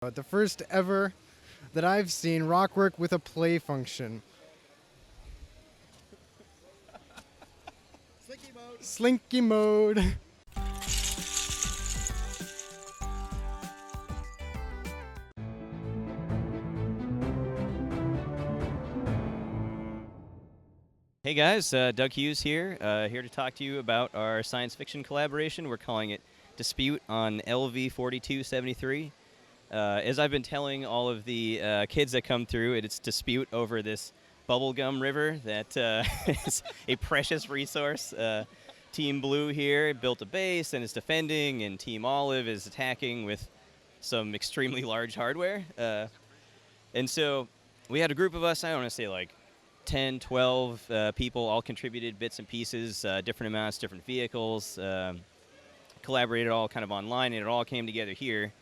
The first ever that I've seen rock work with a play function. Slinky mode. Slinky mode. Hey guys, Doug Hughes here, here to talk to you about our science fiction collaboration. We're calling it Dispute on LV 4273. As I've been telling all of the kids that come through, it's dispute over this bubblegum river that is a precious resource. Team Blue here built a base and is defending, and Team Olive is attacking with some extremely large hardware. And so we had a group of us, I don't want to say like 10, 12 people, all contributed bits and pieces, different amounts, different vehicles, collaborated all kind of online, and it all came together here.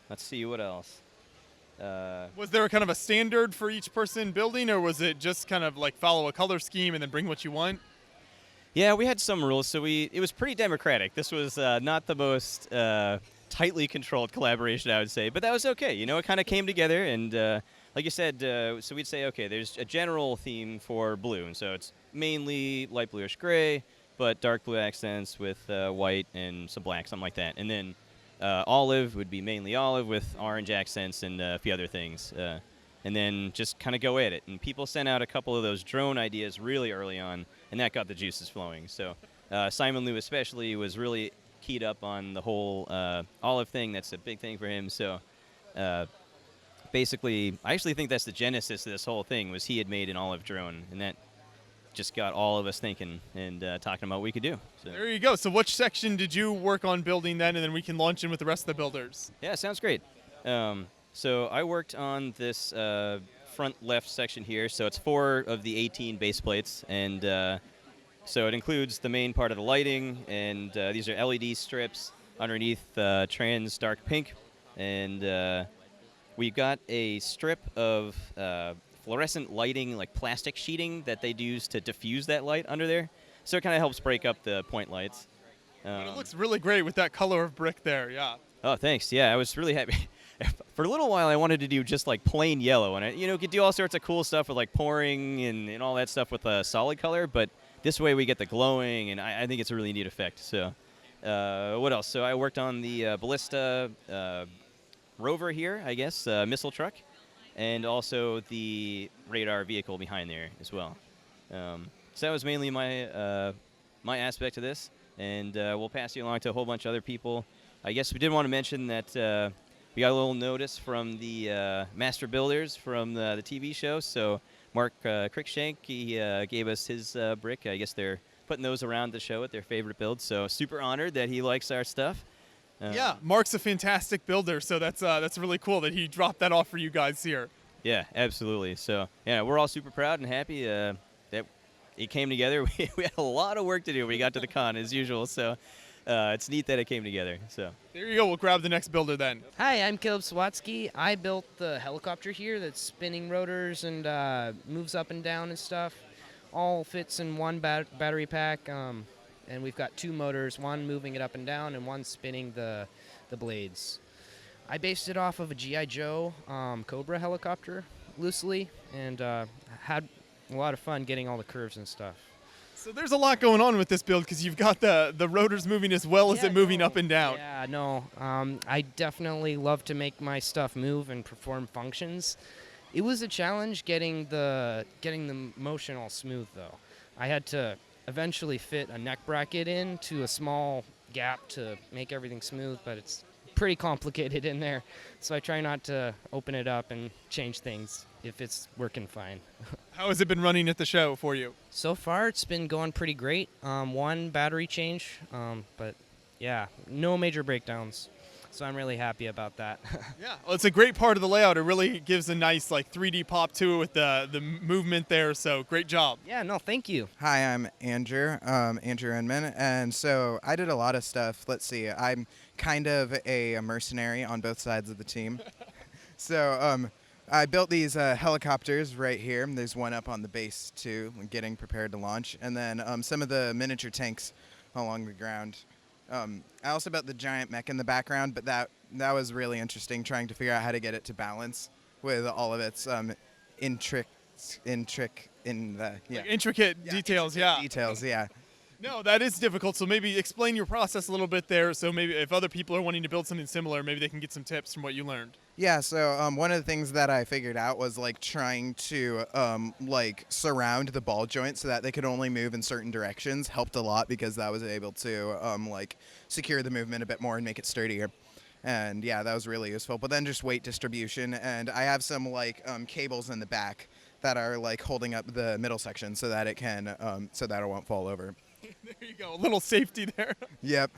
Let's see, what else? Was there kind of a standard for each person building, or was it just kind of like follow a color scheme and then bring what you want? Yeah, we had some rules, so it was pretty democratic. This was not the most tightly controlled collaboration, I would say, but that was okay. You know, it kind of came together, and like you said, so we'd say, okay, there's a general theme for blue, and so it's mainly light bluish gray, but dark blue accents with white and some black, something like that. And then olive would be mainly olive with orange accents and a few other things. And then just kind of go at it. And people sent out a couple of those drone ideas really early on, and that got the juices flowing. So Simon Liu especially was really keyed up on the whole olive thing. That's a big thing for him. So basically, I actually think that's the genesis of this whole thing, was he had made an olive drone, and that just got all of us thinking and talking about what we could do. So. There you go. So which section did you work on building then, and then we can launch in with the rest of the builders? Yeah, sounds great. So I worked on this front left section here. So it's 4 of the 18 base plates, and so it includes the main part of the lighting, and these are LED strips underneath trans dark pink, and we've got a strip of fluorescent lighting, like plastic sheeting that they'd use to diffuse that light under there. So it kind of helps break up the point lights. But it looks really great with that color of brick there, yeah. Oh, thanks. Yeah, I was really happy. For a little while, I wanted to do just like plain yellow, and I could do all sorts of cool stuff with like pouring and all that stuff with a solid color, but this way we get the glowing, and I think it's a really neat effect. So what else? So I worked on the ballista rover here, I guess, missile truck, and also the radar vehicle behind there as well. So that was mainly my my aspect of this, and we'll pass you along to a whole bunch of other people. I guess we did want to mention that we got a little notice from the master builders from the TV show. So Mark Crickshank, he gave us his brick. I guess they're putting those around the show at their favorite builds. So super honored that he likes our stuff. Yeah, Mark's a fantastic builder, so that's really cool that he dropped that off for you guys here. Yeah, absolutely. So yeah, we're all super proud and happy that it came together. We had a lot of work to do when we got to the con as usual. So it's neat that it came together. So there you go. We'll grab the next builder then. Hi, I'm Caleb Sawatsky. I built the helicopter here that's spinning rotors and moves up and down and stuff. All fits in one battery pack. And we've got 2 motors, one moving it up and down and one spinning the blades. I based it off of a G.I. Joe Cobra helicopter loosely, and had a lot of fun getting all the curves and stuff. So there's a lot going on with this build, because you've got the rotors moving as well as it moving up and down. Yeah, no. I definitely love to make my stuff move and perform functions. It was a challenge getting the motion all smooth, though. I had to eventually fit a neck bracket into a small gap to make everything smooth, but it's pretty complicated in there, so I try not to open it up and change things if it's working fine. How has it been running at the show for you? So far, it's been going pretty great. 1 battery change, but yeah, no major breakdowns. So I'm really happy about that. Yeah, well, it's a great part of the layout. It really gives a nice like 3D pop to it with the movement there. So great job. Yeah, no, thank you. Hi, I'm Andrew Inman, and so I did a lot of stuff. Let's see, I'm kind of a mercenary on both sides of the team. So I built these helicopters right here. There's one up on the base too, getting prepared to launch, and then some of the miniature tanks along the ground. I also built the giant mech in the background, but that that was really interesting, trying to figure out how to get it to balance with all of its intricate details, yeah. Details, yeah. No, that is difficult. So maybe explain your process a little bit there. So maybe if other people are wanting to build something similar, maybe they can get some tips from what you learned. Yeah, so one of the things that I figured out was like trying to like surround the ball joint so that they could only move in certain directions helped a lot, because that was able to like secure the movement a bit more and make it sturdier. And yeah, that was really useful. But then just weight distribution, and I have some like cables in the back that are like holding up the middle section so that it can so that it won't fall over. There you go, a little safety there. Yep.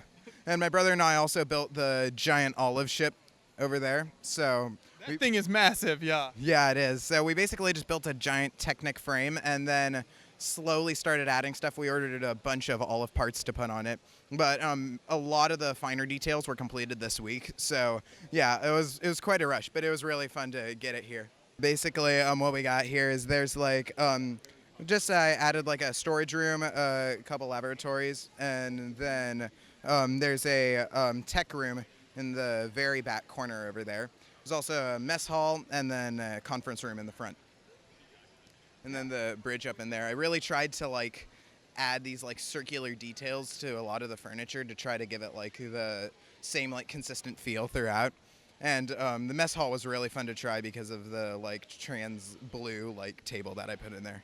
And my brother and I also built the giant olive ship over there. So that thing is massive, yeah. Yeah, it is. So we basically just built a giant Technic frame and then slowly started adding stuff. We ordered a bunch of olive parts to put on it. But a lot of the finer details were completed this week. So yeah, it was quite a rush, but it was really fun to get it here. Basically, what we got here is there's like just I added like a storage room, a couple laboratories, and then there's a tech room in the very back corner over there. There's also a mess hall and then a conference room in the front. And then the bridge up in there. I really tried to like add these like circular details to a lot of the furniture to try to give it like the same like consistent feel throughout. And the mess hall was really fun to try because of the like trans blue like table that I put in there.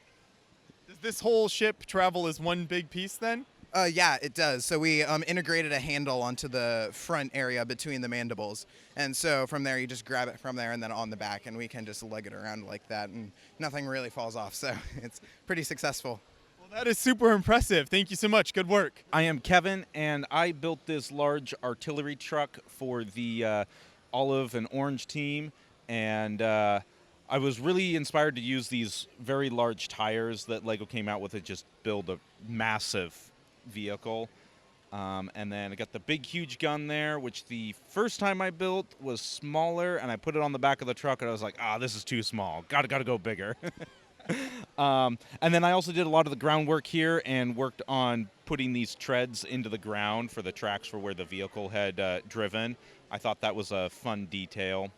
Does this whole ship travel as one big piece then? Yeah, it does. So we integrated a handle onto the front area between the mandibles. And so from there, you just grab it from there and then on the back, and we can just lug it around like that, and nothing really falls off. So it's pretty successful. Well, that is super impressive. Thank you so much. Good work. I am Kevin, and I built this large artillery truck for the olive and orange team, and I was really inspired to use these very large tires that LEGO came out with to just build a massive vehicle. And then I got the big, huge gun there, which the first time I built was smaller, and I put it on the back of the truck, and I was like, this is too small. Gotta go bigger. And then I also did a lot of the groundwork here and worked on putting these treads into the ground for the tracks for where the vehicle had driven. I thought that was a fun detail.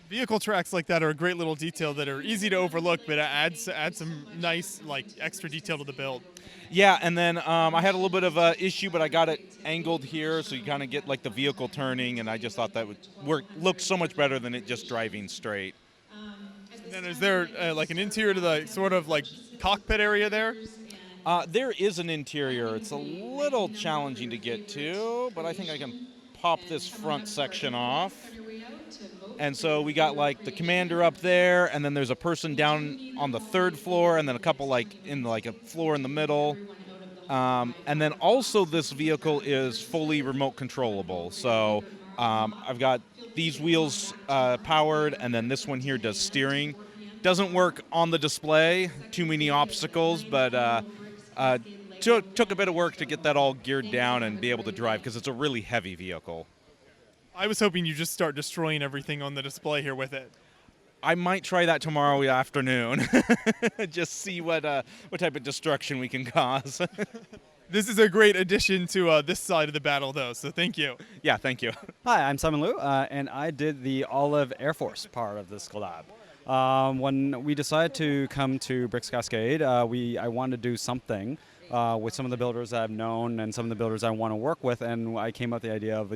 Vehicle tracks like that are a great little detail that are easy to overlook, but add some nice like extra detail to the build. Yeah, and then I had a little bit of an issue, but I got it angled here so you kind of get like the vehicle turning, and I just thought that would look so much better than it just driving straight. And then is there like an interior to the sort of like cockpit area there? There is an interior. It's a little challenging to get to, but I think I can pop this front section off. And so we got like the commander up there, and then there's a person down on the third floor, and then a couple like in like a floor in the middle. And then also this vehicle is fully remote controllable. So I've got these wheels powered, and then this one here does steering. Doesn't work on the display, too many obstacles, but took a bit of work to get that all geared down and be able to drive, because it's a really heavy vehicle. I was hoping you just start destroying everything on the display here with it. I might try that tomorrow afternoon. Just see what type of destruction we can cause. This is a great addition to this side of the battle, though, so thank you. Yeah, thank you. Hi, I'm Simon Liu, and I did the Olive Air Force part of this collab. When we decided to come to Bricks Cascade, I wanted to do something with some of the builders that I've known and some of the builders I want to work with, and I came up with the idea of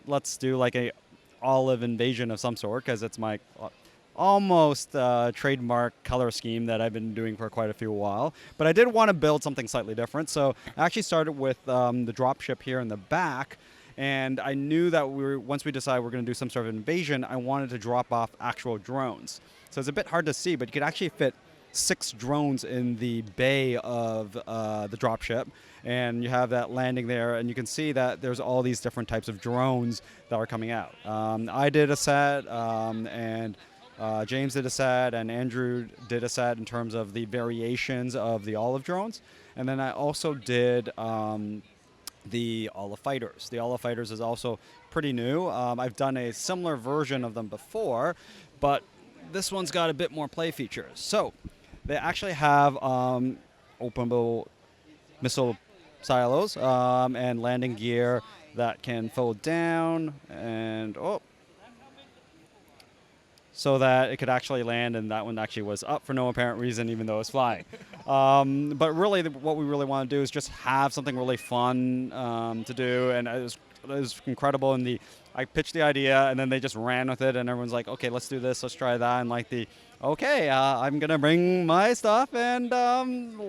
let's do like a olive invasion of some sort, because it's my almost trademark color scheme that I've been doing for quite a few while. But I did want to build something slightly different, so I actually started with the dropship here in the back, and I knew that once we decided we're going to do some sort of invasion, I wanted to drop off actual drones. So it's a bit hard to see, but you could actually fit 6 drones in the bay of the dropship, and you have that landing there, and you can see that there's all these different types of drones that are coming out. I did a set, and James did a set, and Andrew did a set in terms of the variations of the olive drones, and then I also did the olive fighters. The olive fighters is also pretty new. I've done a similar version of them before, but this one's got a bit more play features. So they actually have openable missile silos and landing gear. that can fold down and so that it could actually land, and that one actually was up for no apparent reason, even though it was flying. But really, what we really want to do is just have something really fun to do, and it was incredible. And I pitched the idea, and then they just ran with it, and everyone's like, okay, let's do this, let's try that, and like I'm gonna bring my stuff, and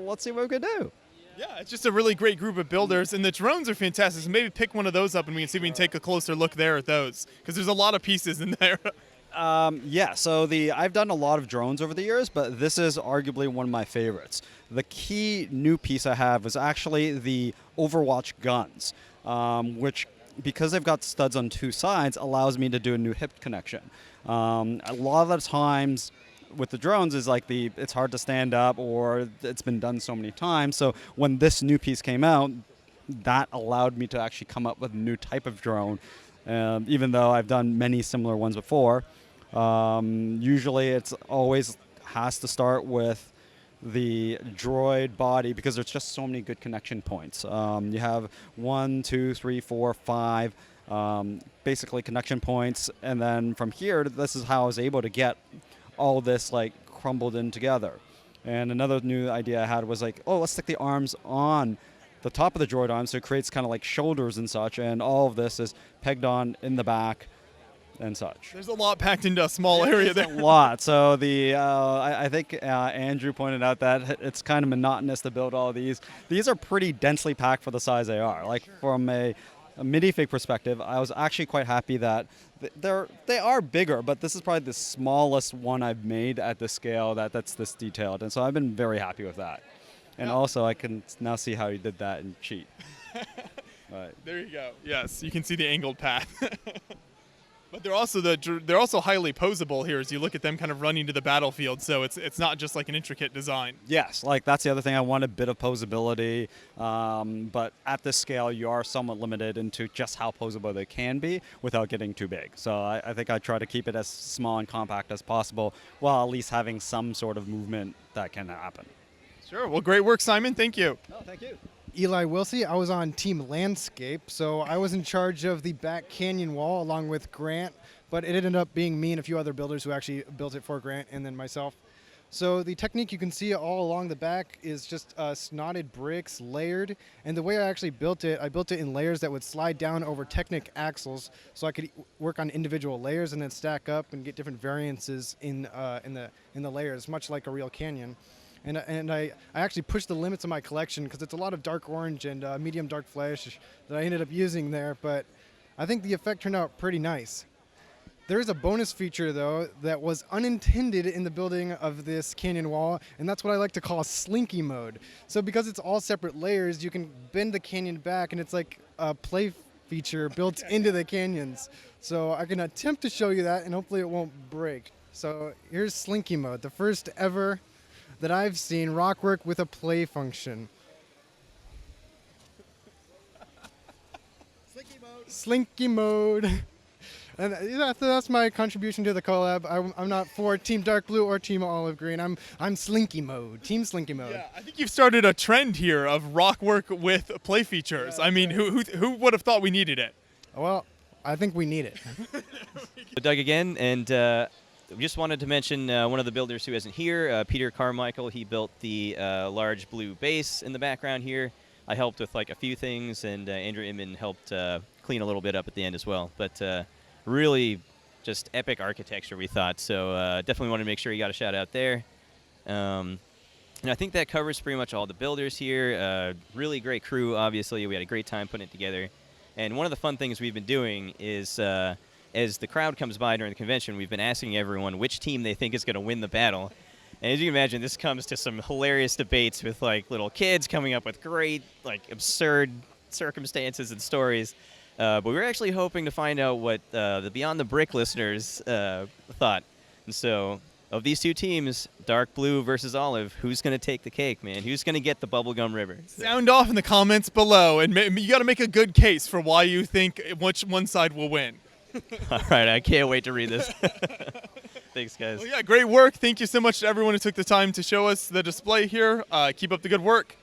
let's see what we can do. Yeah, it's just a really great group of builders, and the drones are fantastic. So maybe pick one of those up, and we can see if we can take a closer look there at those, because there's a lot of pieces in there. Yeah, so I've done a lot of drones over the years, but this is arguably one of my favorites. The key new piece I have was actually the Overwatch guns, which, because they've got studs on two sides, allows me to do a new hip connection. A lot of the times with the drones is like it's hard to stand up, or it's been done so many times. So when this new piece came out, that allowed me to actually come up with a new type of drone, even though I've done many similar ones before. Usually it's always has to start with the droid body, because there's just so many good connection points. You have 1, 2, 3, 4, 5 basically connection points, and then from here, this is how I was able to get all this like crumbled in together. And another new idea I had was like, let's stick the arms on the top of the droid arm, so it creates kind of like shoulders and such, and all of this is pegged on in the back and such. There's a lot packed into a small area there. A lot. So I think Andrew pointed out that it's kind of monotonous to build all these. These are pretty densely packed for the size they are. Like from a minifig perspective, I was actually quite happy that they are bigger, but this is probably the smallest one I've made at this scale that's this detailed, and so I've been very happy with that. And also, I can now see how you did that in Cheat. Right. There you go. Yes, you can see the angled path. But they're also highly posable here as you look at them kind of running to the battlefield. So it's not just like an intricate design. Yes, like that's the other thing. I want a bit of posability, but at this scale, you are somewhat limited into just how posable they can be without getting too big. So I think I try to keep it as small and compact as possible, while at least having some sort of movement that can happen. Sure. Well, great work, Simon. Thank you. Oh, thank you. Eli Willsea. I was on Team Landscape, so I was in charge of the back canyon wall along with Grant, but it ended up being me and a few other builders who actually built it for Grant, and then myself. So the technique you can see all along the back is just snotted bricks layered, and the way I actually built it, I built it in layers that would slide down over Technic axles, so I could work on individual layers and then stack up and get different variances in the layers, much like a real canyon. And I actually pushed the limits of my collection, because it's a lot of dark orange and medium dark flesh that I ended up using there, but I think the effect turned out pretty nice. There is a bonus feature, though, that was unintended in the building of this canyon wall, and that's what I like to call slinky mode. So because it's all separate layers, you can bend the canyon back, and it's like a play feature built into the canyons. So I can attempt to show you that, and hopefully it won't break. So here's slinky mode, the first ever that I've seen rock work with a play function. Slinky mode. And that's my contribution to the collab. I'm not for Team Dark Blue or Team Olive Green. I'm Slinky mode, Team Slinky mode. Yeah, I think you've started a trend here of rock work with play features. Yeah, I mean, who would have thought we needed it? Well, I think we need it. Doug again, and we just wanted to mention one of the builders who isn't here, Peter Carmichael. He built the large blue base in the background here. I helped with like a few things, and Andrew Inman helped clean a little bit up at the end as well. But really just epic architecture, we thought. So definitely wanted to make sure you got a shout out there. And I think that covers pretty much all the builders here. Really great crew, obviously. We had a great time putting it together. And one of the fun things we've been doing is as the crowd comes by during the convention, we've been asking everyone which team they think is going to win the battle. And as you can imagine, this comes to some hilarious debates with like little kids coming up with great, like absurd circumstances and stories. But we were actually hoping to find out what the Beyond the Brick listeners thought. And so, of these two teams, Dark Blue versus Olive, who's going to take the cake, man? Who's going to get the Bubblegum River? Sound off in the comments below, and you got to make a good case for why you think which one side will win. All right, I can't wait to read this. Thanks, guys. Well, yeah, great work. Thank you so much to everyone who took the time to show us the display here. Keep up the good work.